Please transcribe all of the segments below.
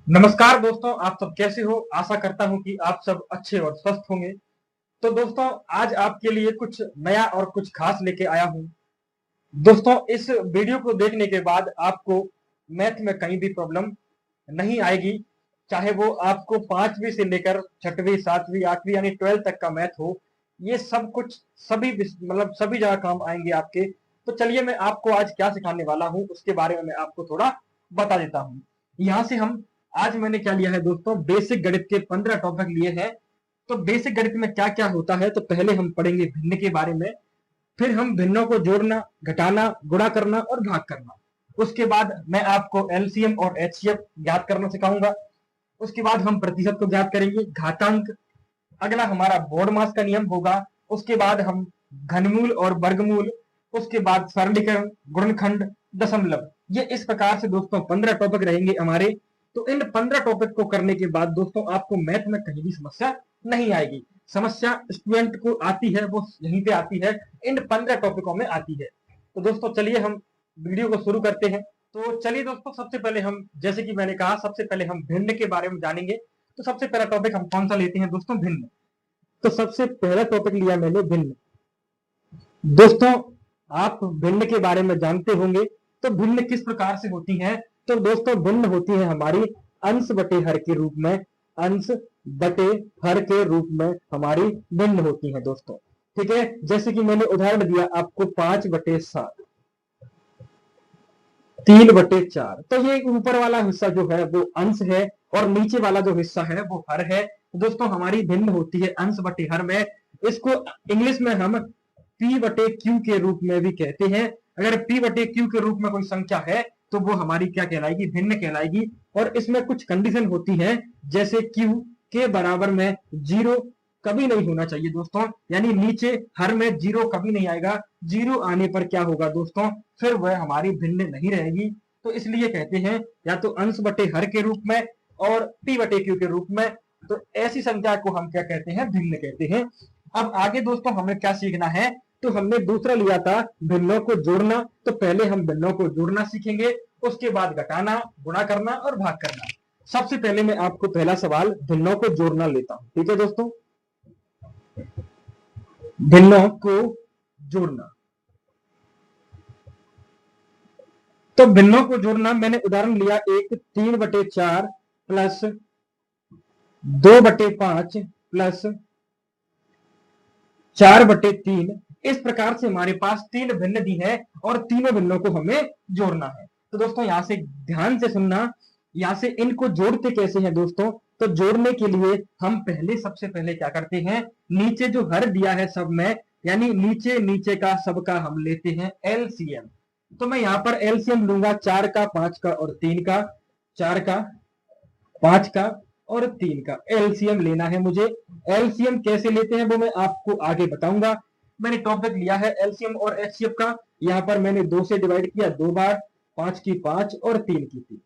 नमस्कार दोस्तों, आप सब कैसे हो। आशा करता हूं कि आप सब अच्छे और स्वस्थ होंगे। तो दोस्तों, आज आपके लिए कुछ नया और कुछ खास लेके आया हूं। दोस्तों, इस वीडियो को देखने के बाद आपको मैथ में कहीं भी प्रॉब्लम नहीं आएगी। चाहे वो आपको पांचवी से लेकर छठवीं, सातवीं, आठवीं यानी 12 तक का मैथ हो, ये सब कुछ मतलब सभी जगह काम आएंगे आपके। तो चलिए, मैं आपको आज क्या सिखाने वाला हूं उसके बारे में मैं आपको थोड़ा बता देता हूं। यहाँ से हम आज मैंने क्या लिया है दोस्तों, बेसिक गणित के 15 टॉपिक लिए हैं। तो बेसिक गणित में क्या क्या होता है, तो पहले हम पढ़ेंगे भिन्न के बारे में। फिर हम भिन्नों को जोड़ना, घटाना, गुणा करना और भाग करना। उसके बाद मैं आपको एलसीएम और एचसीएफ ज्ञात करना सिखाऊंगा। उसके बाद हम प्रतिशत को ज्ञात करेंगे, घातांक। अगला हमारा बोर्ड मास का नियम होगा। उसके बाद हम घनमूल और वर्गमूल। उसके बाद सरलीकरण, गुणनखंड, दशमलव। ये इस प्रकार से दोस्तों 15 टॉपिक रहेंगे हमारे। तो इन 15 टॉपिक को करने के बाद दोस्तों आपको मैथ में कहीं भी समस्या नहीं आएगी। समस्या स्टूडेंट को आती है वो यहीं पे आती है, इन 15 टॉपिकों में आती है। तो दोस्तों चलिए हम वीडियो को शुरू करते हैं। तो चलिए दोस्तों, सबसे पहले हम, जैसे कि मैंने कहा, सबसे पहले हम भिन्न के बारे में जानेंगे। तो सबसे पहला टॉपिक हम कौन सा लेते हैं दोस्तों, भिन्न। तो सबसे पहला टॉपिक लिया मैंने भिन्न। दोस्तों, आप भिन्न के बारे में जानते होंगे। तो भिन्न किस प्रकार से होती है, तो दोस्तों भिन्न होती है हमारी अंश बटे हर के रूप में। अंश बटे हर के रूप में हमारी भिन्न होती है दोस्तों। ठीक है, जैसे कि मैंने उदाहरण दिया आपको 5/7, 3/4। तो ये ऊपर वाला हिस्सा जो है वो अंश है और नीचे वाला जो हिस्सा है वो हर है। दोस्तों हमारी भिन्न होती है अंश बटे हर में। इसको इंग्लिश में हम P बटे Q के रूप में भी कहते हैं। अगर P बटे Q के रूप में कोई संख्या है तो वो हमारी क्या कहलाएगी, भिन्न कहलाएगी। और इसमें कुछ कंडीशन होती है, जैसे Q के बराबर में 0 कभी नहीं होना चाहिए दोस्तों, यानी नीचे हर में 0 कभी नहीं आएगा। 0 आने पर क्या होगा दोस्तों, फिर वह हमारी भिन्न नहीं रहेगी। तो इसलिए कहते हैं या तो अंश बटे हर के रूप में और P बटे Q के रूप में। तो ऐसी संख्या को हम क्या कहते हैं, भिन्न कहते हैं। अब आगे दोस्तों हमें क्या सीखना है, तो हमने दूसरा लिया था भिन्नों को जोड़ना। तो पहले हम भिन्नों को जोड़ना सीखेंगे, उसके बाद घटाना, गुणा करना और भाग करना। सबसे पहले मैं आपको पहला सवाल भिन्नों को जोड़ना लेता हूं। ठीक है दोस्तों, भिन्नों को जोड़ना। तो भिन्नों को जोड़ना मैंने उदाहरण लिया एक, 3/4 प्लस 2/5 प्लस 4/3। इस प्रकार से हमारे पास तीन भिन्न दी है और तीनों भिन्नों को हमें जोड़ना है। तो दोस्तों यहां से ध्यान से सुनना, यहां से इनको जोड़ते कैसे हैं दोस्तों। तो जोड़ने के लिए हम सबसे पहले क्या करते हैं, नीचे जो हर दिया है सब में, यानी नीचे नीचे का सबका हम लेते हैं एलसीएम। तो मैं यहां पर एलसीएम लूंगा 4 का, 5 का और 3 का। 4 का, 5 का और 3 का एलसीएम लेना है मुझे। एलसीएम कैसे लेते हैं वो मैं आपको आगे बताऊंगा। मैंने टॉपिक लिया है एलसीएम और एचसीएफ का। यहां पर मैंने 2 से डिवाइड किया 2 बार, 5 की 5 और 3 की 3।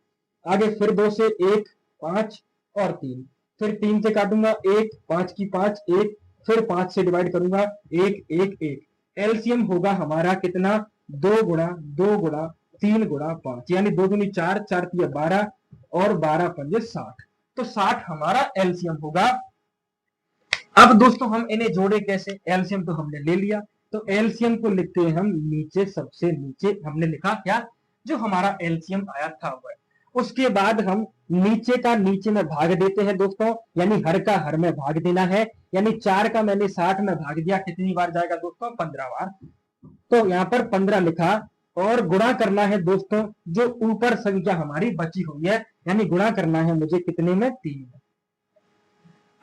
आगे फिर 2 से 1, 5 और 3। फिर 3 से काटूंगा 1, 5 की 5, 1। फिर 5 से डिवाइड करूंगा 1, 1, 1। एलसीएम होगा हमारा कितना, 2 गुणा 2 गुणा 3 गुणा 5, यानी 2 दूनी 4, 4 तिया 12 और 12 पंजे 60। तो 60 हमारा एलसीएम होगा। अब दोस्तों हम इन्हें जोड़े कैसे, एलसीएम तो हमने ले लिया। तो एलसीएम को लिखते हैं हम नीचे, सबसे नीचे हमने लिखा क्या, जो हमारा एलसीएम आया था वह। उसके बाद हम नीचे का नीचे में भाग देते हैं दोस्तों, यानी हर का हर में भाग देना है। यानी 4 का मैंने 60 में भाग दिया, कितनी बार जाएगा दोस्तों, 15 बार। तो यहाँ पर 15 लिखा। और गुणा करना है दोस्तों, जो ऊपर संख्या हमारी बची हुई है, यानी गुणा करना है मुझे कितने में, 3 में।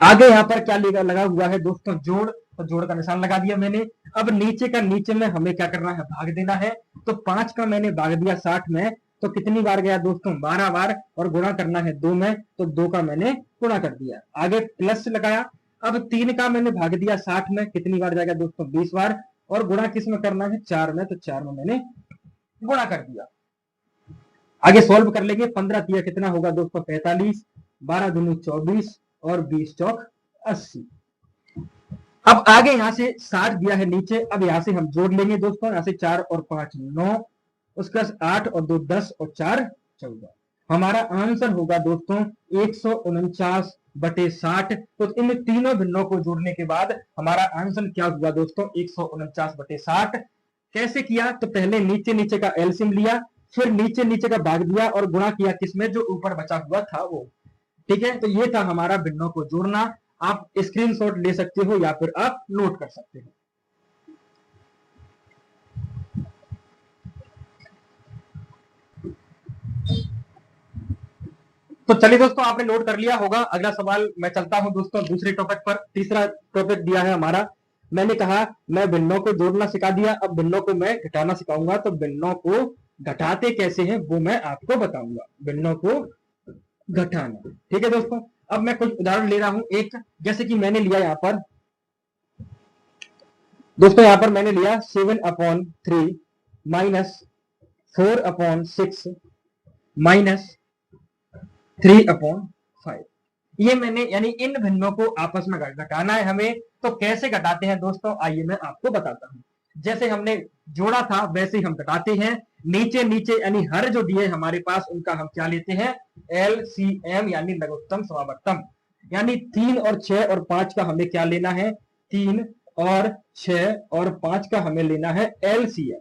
आगे यहाँ पर क्या लगा हुआ है दोस्तों, जोड़। तो जोड़ का निशान लगा दिया मैंने। अब नीचे का नीचे में हमें क्या करना है, भाग देना है। तो 5 का मैंने भाग दिया 60 में, तो कितनी बार गया दोस्तों, 12 बार। और गुणा करना है 2 में, तो 2 का मैंने गुणा कर दिया। आगे प्लस लगाया। अब 3 का मैंने भाग दिया 60 में, कितनी बार जाएगा दोस्तों, 20 बार। और गुणा किस में करना है, 4 में, तो 4 में मैंने गुणा कर दिया। आगे सॉल्व कर लेंगे। 15 तिया कितना होगा दोस्तों, 45। 12 दूनी 24 और 20 चौक 80। अब आगे यहां से 60 दिया है नीचे। अब यहां से हम जोड़ लेंगे दोस्तों, यहां से 4 और 5 9, उसका 8 और 2 10 और 4 14। हमारा आंसर होगा दोस्तों 149/60। तो इन तीनों भिन्नों को जोड़ने के बाद हमारा आंसर क्या हुआ दोस्तों 149/60। कैसे किया? तो पहले नीचे नीचे का एलसीएम लिया, फिर नीचे नीचे का भाग दिया और गुणा किया किसमें, जो ऊपर बचा हुआ था वो। ठीक है, तो ये था हमारा भिन्नों को जोड़ना। आप स्क्रीनशॉट ले सकते हो या फिर आप नोट कर सकते हो। तो चलिए दोस्तों, आपने नोट कर लिया होगा। अगला सवाल मैं चलता हूं दोस्तों दूसरे टॉपिक पर। तीसरा टॉपिक दिया है हमारा, मैंने कहा मैं भिन्नों को जोड़ना सिखा दिया, अब भिन्नों को मैं घटाना सिखाऊंगा। तो भिन्नों को घटाते कैसे हैं वो मैं आपको बताऊंगा, भिन्नों को घटाना। ठीक है दोस्तों, अब मैं कुछ उदाहरण ले रहा हूं। एक जैसे कि मैंने लिया यहां पर दोस्तों, यहां पर मैंने लिया 7/3 माइनस 4/6 माइनस 3/5। ये मैंने यानी इन भिन्नों को आपस में घटाना है हमें। तो कैसे घटाते हैं दोस्तों, आइए मैं आपको बताता हूं। जैसे हमने जोड़ा था वैसे ही हम घटाते हैं। नीचे नीचे यानी हर जो दिए हमारे पास उनका हम क्या लेते हैं, एलसीएम यानी लघुत्तम समावर्तम। यानी 3 और 6 और 5 का हमें क्या लेना है, 3 और 6 और 5 का हमें लेना है एलसीएम।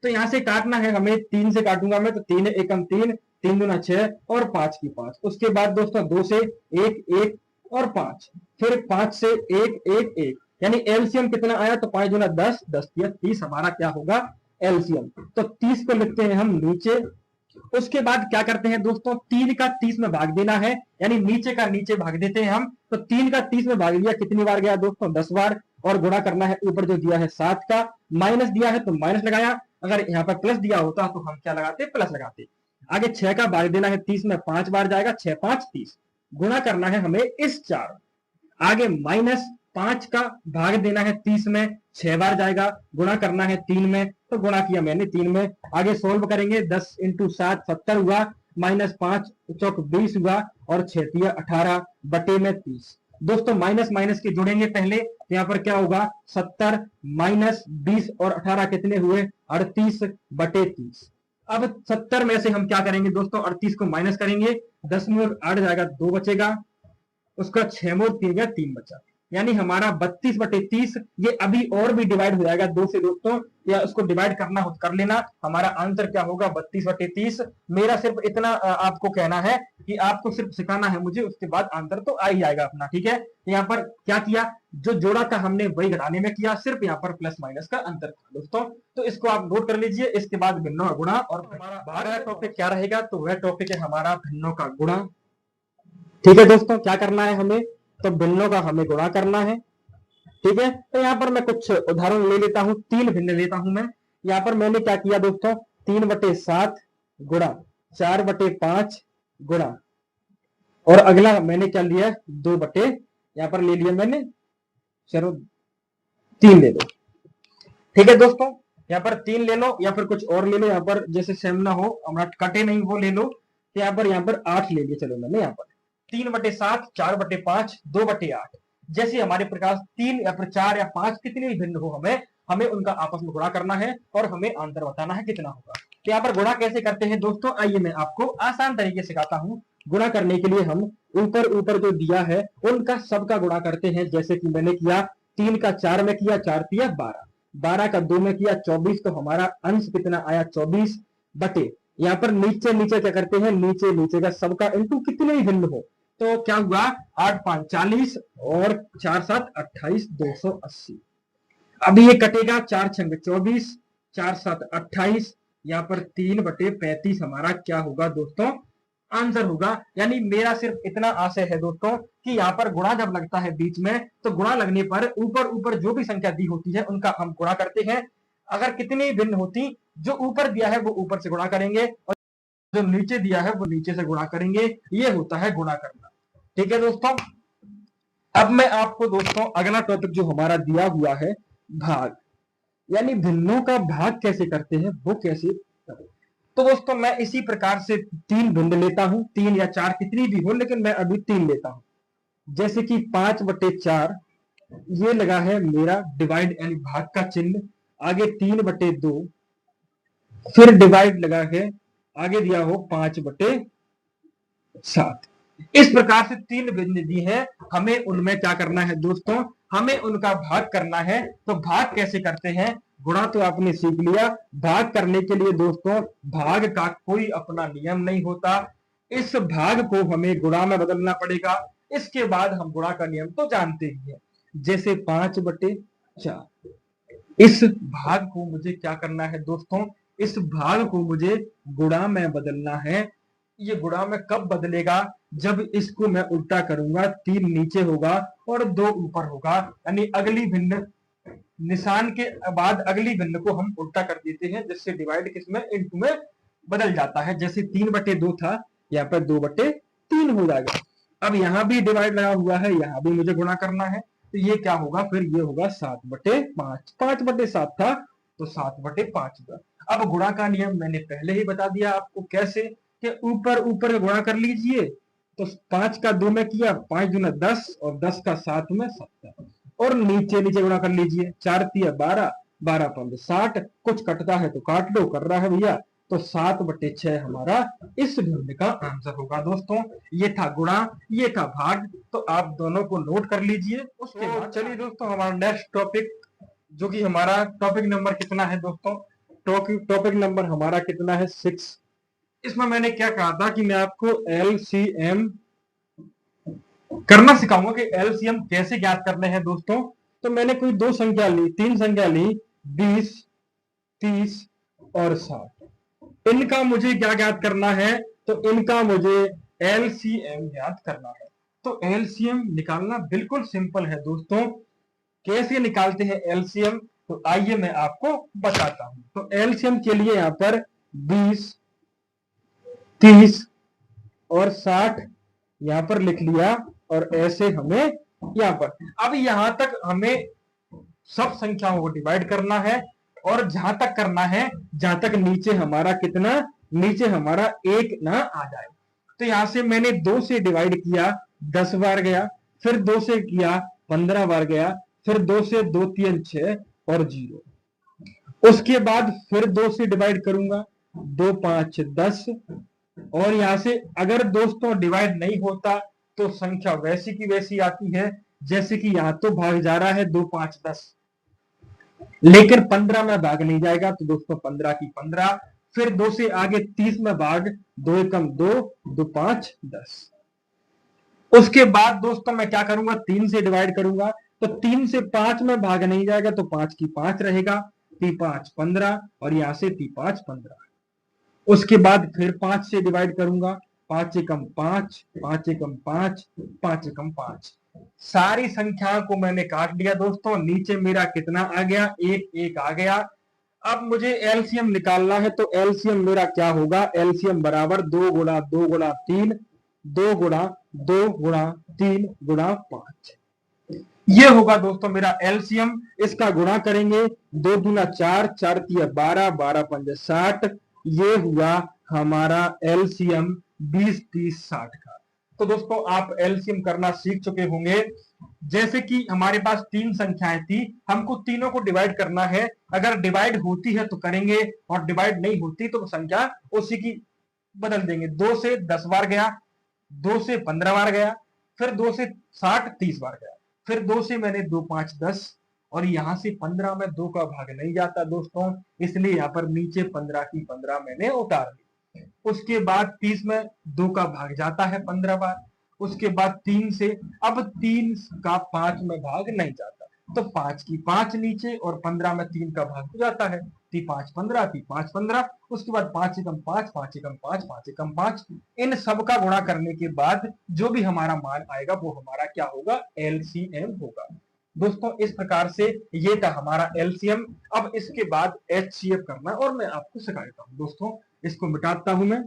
तो यहां से काटना है हमें, 3 से काटूंगा मैं तो 3 एकम 3, 3 दूना 6 और 5 की 5। उसके बाद दोस्तों 2 से 1 1 और 5, फिर 5 से 1 1 1, यानी एलसीएम कितना आया, तो 5 दूना 10, 10 या 30 हमारा क्या होगा एलसीएम। तो 30 को लिखते हैं हम नीचे। उसके बाद क्या करते हैं दोस्तों, 3 का 30 में भाग देना है, यानी नीचे का नीचे भाग देते हैं हम। तो 3 का 30 में भाग दिया, कितनी बार गया दोस्तों, 10 बार। और गुणा करना है ऊपर जो दिया है 7 का, माइनस दिया है तो माइनस लगाया, अगर यहाँ पर प्लस दिया होता तो हम क्या लगाते, प्लस लगाते। आगे 6 का भाग देना है 30 में, 5 बार जाएगा, 6 5 30। गुणा करना है हमें इस 4। आगे माइनस 5 का भाग देना है 30 में, 6 बार जाएगा, गुणा करना है 3 में, तो गुणा किया मैंने 3 में। आगे सोल्व करेंगे, 10 × 7 70 हुआ, माइनस 5 चौक 20 हुआ, और 6 18 बटे में 30। दोस्तों माइनस माइनस के जुड़ेंगे पहले, तो यहाँ पर क्या होगा, 70 माइनस 20 और 18 कितने हुए, 38 बटे 30। अब 70 में से हम क्या करेंगे दोस्तों, 38 को माइनस करेंगे, 10 में 8 जाएगा, 2 बचेगा, उसका 6 में 3 गया, 3 बचा, यानी हमारा 32/30। ये अभी और भी डिवाइड हो जाएगा 2 से दोस्तों, या उसको डिवाइड करना हो कर लेना। हमारा आंसर क्या होगा 32/30। मेरा सिर्फ इतना आपको कहना है कि आपको सिर्फ सिखाना है मुझे, उसके बाद आंसर तो आ ही जाएगा अपना। ठीक है, यहाँ पर क्या किया, जो जोड़ा था हमने वही घटाने में किया, सिर्फ यहाँ पर प्लस माइनस का अंतर था दोस्तों। तो इसको आप नोट कर लीजिए। इसके बाद भिन्नों का गुणा, और हमारा अगला टॉपिक क्या रहेगा, तो वह टॉपिक है हमारा भिन्नों का गुणा। ठीक है दोस्तों, क्या करना है हमें, तो भिन्नों का हमें गुणा करना है। ठीक है, तो यहाँ पर मैं कुछ उदाहरण ले लेता हूं, 3 भिन्न लेता हूं मैं। यहाँ पर मैंने क्या किया दोस्तों, 3/7 गुणा 4/5 गुणा, और अगला मैंने क्या लिया, 2 बटे, यहाँ पर ले लिया मैंने, चलो 3 ले लो। ठीक है दोस्तों, यहाँ पर 3 ले लो या फिर कुछ और ले लो, यहाँ पर जैसे सेम ना हो, हमारा कटे नहीं वो ले लो। तो यहाँ पर 8 ले लिया, चलो मैंने यहाँ पर 3/7 4/5 2/8। जैसे हमारे प्रकार 3 या फिर 4 या 5 कितने भी भिन्न हो, हमें उनका आपस में गुणा करना है और हमें आंसर बताना है कितना होगा। तो यहाँ पर गुणा कैसे करते हैं दोस्तों, आइए मैं आपको आसान तरीके से सिखाता हूँ। गुणा करने के लिए हम ऊपर ऊपर जो दिया है उनका सबका गुणा करते हैं। जैसे कि मैंने किया, 3 का 4 में किया, 4 तिया 12, 12 का 2 में किया 24, तो हमारा अंश कितना आया 24 बटे, यहाँ पर नीचे नीचे क्या करते हैं, नीचे नीचे का सबका इंटू कितने ही भिन्न हो, तो क्या हुआ 8 5 40 और 4 7 28 280। अभी ये कटेगा, 4 6 24, 4 7 28, यहाँ पर 3/35 हमारा क्या होगा दोस्तों, आंसर होगा। यानी मेरा सिर्फ इतना आशय है दोस्तों कि यहाँ पर गुणा जब लगता है बीच में, तो गुणा लगने पर ऊपर ऊपर जो भी संख्या दी होती है उनका हम गुणा करते हैं। अगर कितनी भिन्न होती, जो ऊपर दिया है वो ऊपर से गुणा करेंगे और जो नीचे दिया है वो नीचे से गुणा करेंगे। ये होता है गुणा करना। ठीक है दोस्तों, अब मैं आपको दोस्तों अगला टॉपिक जो हमारा दिया हुआ है, भाग, यानी भिन्नों का भाग कैसे करते हैं वो कैसे करें। तो दोस्तों मैं इसी प्रकार से 3 भिन्न लेता हूं, 3 या 4 कितनी भी हो, लेकिन मैं अभी 3 लेता हूं। जैसे कि 5/4 ये लगा है मेरा डिवाइड यानी भाग का चिन्ह, आगे 3/2, फिर डिवाइड लगा है, आगे दिया हो 5/4, 7। इस प्रकार से 3 भिन्न दी है, हमें उनमें क्या करना है दोस्तों, हमें उनका भाग करना है। तो भाग कैसे करते हैं, गुणा तो आपने सीख लिया। भाग करने के लिए दोस्तों भाग का कोई अपना नियम नहीं होता, इस भाग को हमें गुणा में बदलना पड़ेगा। इसके बाद हम गुणा का नियम तो जानते ही हैं, जैसे 5/4। इस भाग को मुझे क्या करना है दोस्तों, इस भाग को मुझे गुणा में बदलना है। ये गुणा में कब बदलेगा, जब इसको मैं उल्टा करूंगा, 3 नीचे होगा और 2 ऊपर होगा, यानी अगली भिन्न निशान के बाद अगली भिन्न को हम उल्टा कर देते हैं, जिससे डिवाइड किसमें, इनटू में बदल जाता है। जैसे 3/2 था, यहाँ पर 2/3 हो जाएगा। अब यहाँ भी डिवाइड लगा हुआ है, यहाँ भी मुझे गुणा करना है, तो ये क्या होगा, फिर ये होगा 7/5। 5/7 था तो 7/5 होगा। अब गुणा का नियम मैंने पहले ही बता दिया आपको, कैसे कि ऊपर ऊपर गुणा कर लीजिए। तो 5 का 2 में किया, 5 दूना 10 और 10 का 7 में 70, और नीचे नीचे गुणा कर लीजिए। 4 तिया 12, 12 पंद्रह 60, कुछ कटता है तो काट लो, कर रहा है भैया। तो 7/6 हमारा इस भिन्न का आंसर होगा दोस्तों। ये था गुणा, ये था भाग, तो आप दोनों को नोट कर लीजिए। उसके बाद चलिए दोस्तों हमारा नेक्स्ट टॉपिक, जो कि हमारा टॉपिक नंबर कितना है दोस्तों, टॉपिक नंबर हमारा कितना है, 6। इसमें मैंने क्या कहा था कि मैं आपको एलसीएम करना सिखाऊंगा कि एलसीएम कैसे ज्ञात करने हैं दोस्तों। तो मैंने कोई 2 संख्या ली, 3 संख्या ली, 20, 30 और 60। इनका मुझे क्या ज्ञात करना है, तो इनका मुझे एलसीएम ज्ञात करना है। तो एलसीएम निकालना बिल्कुल सिंपल है दोस्तों। कैसे निकालते हैं एलसीएम, तो आइए मैं आपको बताता हूं। तो एलसीएम के लिए यहां पर 20, 30 और 60 यहां पर लिख लिया, और ऐसे हमें यहां पर, अब यहां तक हमें सब संख्याओं को डिवाइड करना है, और जहां तक करना है जहां तक नीचे हमारा कितना, नीचे हमारा 1 ना आ जाए। तो यहां से मैंने 2 से डिवाइड किया, 10 बार गया, फिर 2 से किया 15 बार गया, फिर 2 से 2 3 6 और 0। उसके बाद फिर 2 से डिवाइड करूंगा, 2 5 10, और यहां से अगर दोस्तों डिवाइड नहीं होता तो संख्या वैसी की वैसी आती है, जैसे कि यहां तो भाग जा रहा है 2 5 10, लेकिन 15 में भाग नहीं जाएगा, तो दोस्तों 15 की 15, फिर 2 से आगे 30 में भाग, 2 एकम 2, 2 5 10। उसके बाद दोस्तों मैं क्या करूंगा, 3 से डिवाइड करूंगा, तो 3 से 5 में भाग नहीं जाएगा, तो 5 की 5 रहेगा, 3 5 15, और यहां से 3 5 15। उसके बाद फिर 5 से डिवाइड करूंगा, 5 एकम 5, 5 एकम 5, 5 एकम 5। सारी संख्याओं को मैंने काट लिया दोस्तों। नीचे मेरा कितना आ गया, 1 1 आ गया। अब मुझे एलसीएम निकालना है, तो एलसीएम मेरा क्या होगा, एलसीएम बराबर 2 गुणा 2 गुणा 3, 2 गुणा 2 गुणा 3 गुणा 5। ये होगा दोस्तों मेरा एलसीएम। इसका गुणा करेंगे, 2 दूना 4, 4 तिया 12, 12 पंजे 60। ये हुआ हमारा एलसीएम 20 30 60 का। तो दोस्तों आप एलसीएम करना सीख चुके होंगे। जैसे कि हमारे पास 3 संख्याएं थी, हमको तीनों को डिवाइड करना है। अगर डिवाइड होती है तो करेंगे, और डिवाइड नहीं होती तो संख्या उसी की बदल देंगे। 2 से 10 बार गया, 2 से 15 बार गया, फिर 2 से 60 30 बार गया, फिर 2 से मैंने 2 5 10, और यहां से 15 में 2 का भाग नहीं जाता दोस्तों, इसलिए यहां पर नीचे 15 की 15 मैंने उतार दी। उसके बाद 30 में 2 का भाग जाता है 15 बार। उसके बाद 3 से, अब 3 का 5 में भाग नहीं जाता, तो 5 की 5 नीचे, और 15 में 3 का भाग हो जाता है, 3 5 15, 3 5 15। उसके बाद 5 एकम 5, 5 एकम 5, 5 एकम 5। इन सब का गुणा करने के बाद जो भी हमारा मान आएगा वो हमारा क्या होगा, एलसीएम होगा दोस्तों। इस प्रकार से ये था हमारा एलसीएम। अब इसके बाद एचसीएफ करना, और मैं आपको सिखा देता हूं दोस्तों। इसको मिटाता हूं मैं।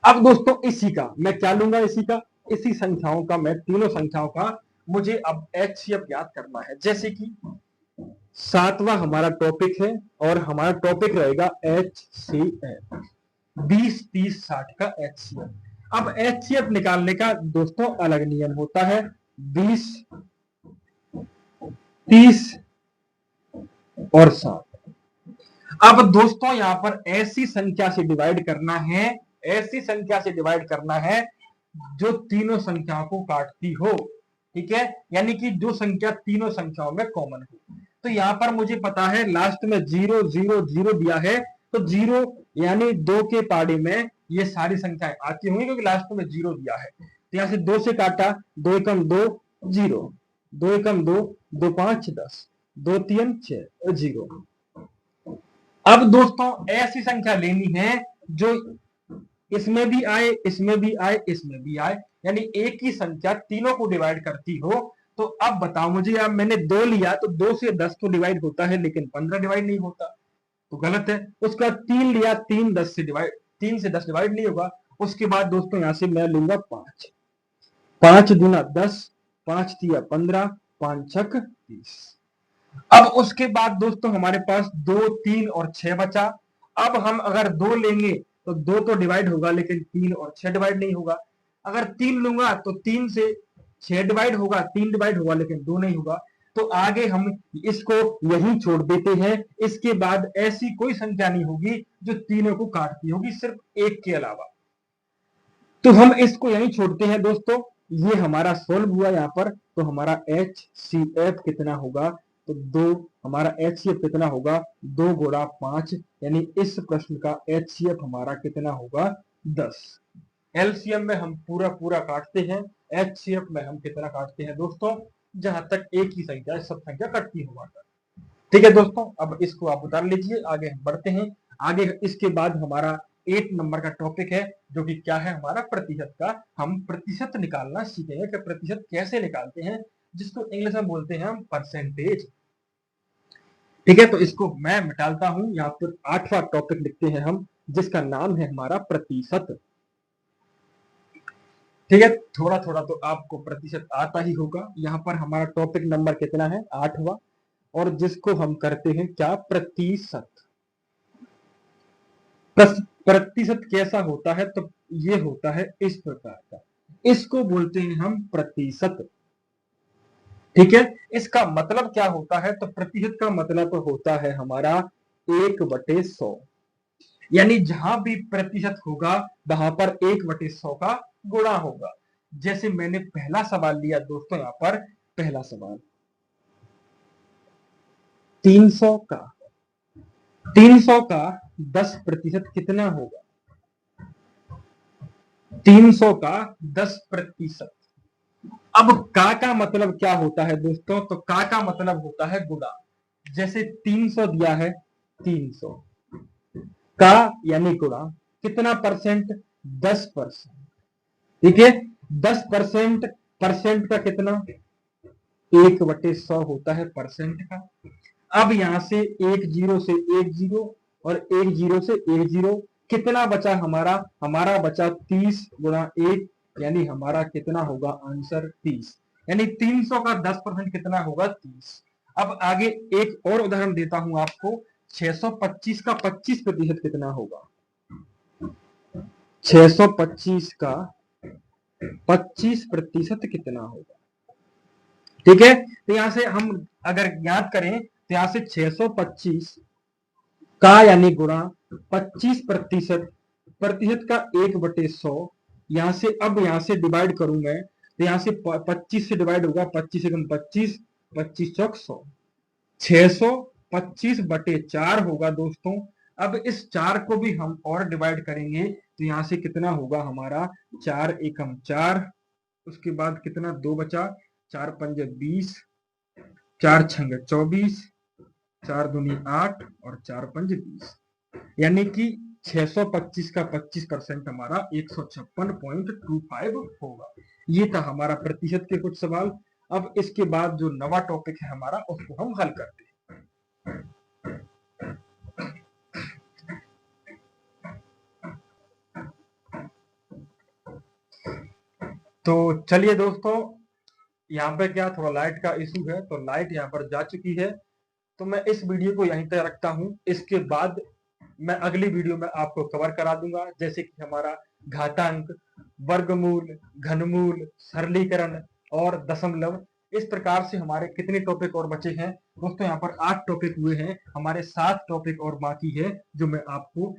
अब दोस्तों इसी का मैं क्या लूंगा, इसी संख्याओं का, मैं तीनों संख्याओं का मुझे अब एचसीएफ याद करना है। जैसे कि 7वां हमारा टॉपिक है, और हमारा टॉपिक रहेगा एचसीएफ, 20 30 60 का एचसीएफ। अब एचसीएफ निकालने का दोस्तों अलग नियम होता है, 20 30 और 60। अब दोस्तों यहां पर ऐसी संख्या से डिवाइड करना है ऐसी संख्या से डिवाइड करना है जो तीनों संख्याओं को काटती हो। ठीक है, यानी कि जो संख्या तीनों संख्याओं में कॉमन हो। तो यहाँ पर मुझे पता है लास्ट में 0 0 0 दिया है, तो 0 यानी 2 के पाड़े में ये सारी संख्याएं आती होंगी क्योंकि लास्ट में 0 दिया है। तो यहाँ से 2 से काटा, 2 एकम 2 0, 2 एकम 2, 2 5 10, 2 3 6 0। अब दोस्तों ऐसी संख्या लेनी है जो इसमें भी आए, इसमें भी आए, इसमें भी आए, यानी एक ही संख्या तीनों को डिवाइड करती हो। तो अब बताओ मुझे, यार मैंने 2 लिया तो 2 से 10 तो डिवाइड होता है लेकिन 15 डिवाइड नहीं होता, तो गलत है। उसके बाद 3 लिया, 3 से 10 डिवाइड नहीं होगा। उसके बाद दोस्तों यहां से मैं लूंगा 5, 5 दूना 10, 5 तिया 15, 5 छक 30। अब उसके बाद दोस्तों हमारे पास 2 3 और 6 बचा। अब हम अगर 2 लेंगे तो 2 तो डिवाइड होगा लेकिन 3 और 6 डिवाइड नहीं होगा। अगर 3 लूंगा तो 3 से 6 डिवाइड होगा, 3 डिवाइड होगा लेकिन 2 नहीं होगा। तो आगे हम इसको यही छोड़ देते हैं। इसके बाद ऐसी कोई संख्या नहीं होगी जो तीनों को काटती होगी, सिर्फ एक के अलावा। तो हम इसको यही छोड़ते हैं दोस्तों। ये हमारा सोल्व हुआ यहाँ पर। तो हमारा HCF कितना होगा, तो 2, हमारा HCF कितना होगा 2 गुणा 5, यानी इस प्रश्न का HCF हमारा कितना होगा 10। LCM में हम पूरा पूरा काटते हैं, HCF में हम कितना काटते हैं दोस्तों, जहां तक एक ही संख्या सब संख्या कटती हुआ। ठीक है दोस्तों, अब इसको आप उतार लीजिए, आगे हम बढ़ते हैं। आगे इसके बाद हमारा 8 नंबर का टॉपिक है जो कि क्या है हमारा प्रतिशत का। हम प्रतिशत निकालना सीखेंगे कि प्रतिशत कैसे निकालते हैं, जिसको इंग्लिश में बोलते हैं हम परसेंटेज। ठीक है, तो इसको मैं मिटालता हूं। यहाँ पर 8वां टॉपिक लिखते हैं हम, जिसका नाम है हमारा प्रतिशत। ठीक है, थोड़ा थोड़ा तो आपको प्रतिशत आता ही होगा। यहाँ पर हमारा टॉपिक नंबर कितना है 8वां, और जिसको हम करते हैं क्या प्रतिशत। प्रतिशत कैसा होता है, तो ये होता है इस प्रकार का, इसको बोलते हैं हम प्रतिशत। ठीक है, इसका मतलब क्या होता है, तो प्रतिशत का मतलब होता है हमारा 1/100, यानी जहां भी प्रतिशत होगा वहां पर 1/100 का गुणा होगा। जैसे मैंने पहला सवाल लिया दोस्तों, यहां पर पहला सवाल 300 का 10% कितना होगा, 300 का 10%। अब का मतलब क्या होता है दोस्तों, तो का मतलब होता है गुणा। जैसे 300 दिया है, 300 का यानी गुणा कितना परसेंट, 10%। ठीक है, 10% परसेंट का कितना 1/100 होता है परसेंट का। अब यहां से 1 0 से 1 0 और 1 0 से 1 0, कितना बचा हमारा बचा 30 गुणा 1, यानी हमारा कितना होगा आंसर 30, यानी 300 का 10% कितना होगा 30। अब आगे एक और उदाहरण देता हूं आपको, 625 का 25% कितना होगा, 625 का 25% कितना होगा। ठीक है, तो यहां से हम अगर याद करें तो यहां से 625 का यानी गुणा 25%, प्रतिशत का 1/100, यहां से अब यहां से डिवाइड करूं मैं, तो यहां से 25 से डिवाइड होगा, 25 से 25, 25 चौक 100, 625/4 होगा दोस्तों। अब इस 4 को भी हम और डिवाइड करेंगे तो यहां से कितना होगा हमारा 4 एकम 4, उसके बाद कितना 2 बचा, 4 पंजे 20, 4 छंगे 24, 4 दूनी 8 और 4 पंजे 20, यानी कि 625 का 25% हमारा 156.25 होगा। ये था हमारा प्रतिशत के कुछ सवाल। अब इसके बाद जो नवा टॉपिक है हमारा, उसको हम हल करते हैं। तो चलिए दोस्तों, यहाँ पे क्या थोड़ा लाइट का इशू है, तो लाइट यहाँ पर जा चुकी है, तो मैं इस वीडियो को यहीं तक रखता हूँ। इसके बाद मैं अगली वीडियो में आपको कवर करा दूंगा, जैसे कि हमारा घातांक, वर्गमूल, घनमूल, सरलीकरण और दशमलव। इस प्रकार से हमारे कितने टॉपिक और बचे हैं दोस्तों, यहाँ पर 8 टॉपिक हुए हैं, हमारे 7 टॉपिक और बाकी है जो मैं आपको